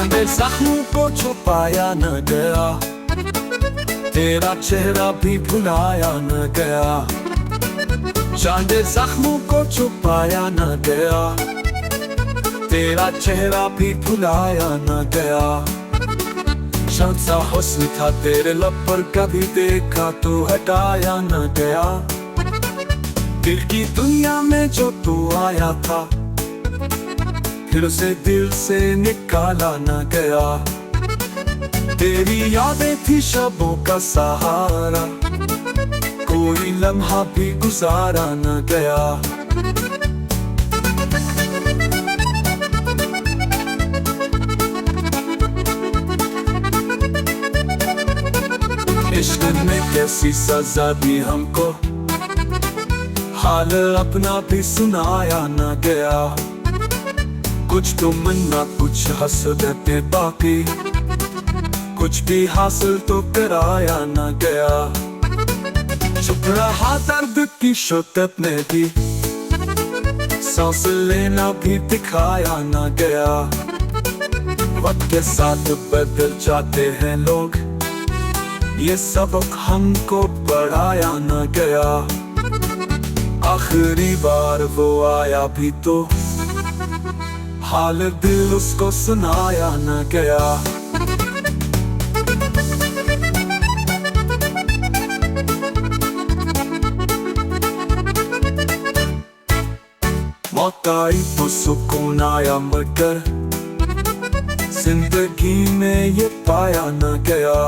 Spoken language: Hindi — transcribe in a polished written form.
चांदे जख्मों को छुपाया न गया, तेरा चेहरा भी भुलाया न गया। चांदे जख्मों को छुपाया न गया, तेरा चेहरा भी भुलाया न गया। शांत सा हुस्न था तेरे लब पर, कभी देखा तो हटाया न गया। दिल की दुनिया में जो तू आया था, फिर उसे दिल से निकाला न गया। तेरी यादें थी शबों का सहारा, कोई लम्हा भी गुजारा न गया। इश्क में कैसी सजा दी हमको, हाल अपना भी सुनाया न गया। कुछ तो मन्ना कुछ हसरतें बाकी, कुछ भी हासिल तो कराया न गया। चुप रहा दर्द की शिद्दत में भी, सांस लेना भी दिखाया न गया। वक्त के साथ बदल जाते हैं लोग, ये सबक हमको पढ़ाया न गया। आखिरी बार वो आया भी तो हाल दिल उसको सुनाया न गया। मौत आई तो सुकून आया, मगर जिंदगी में ये पाया न गया।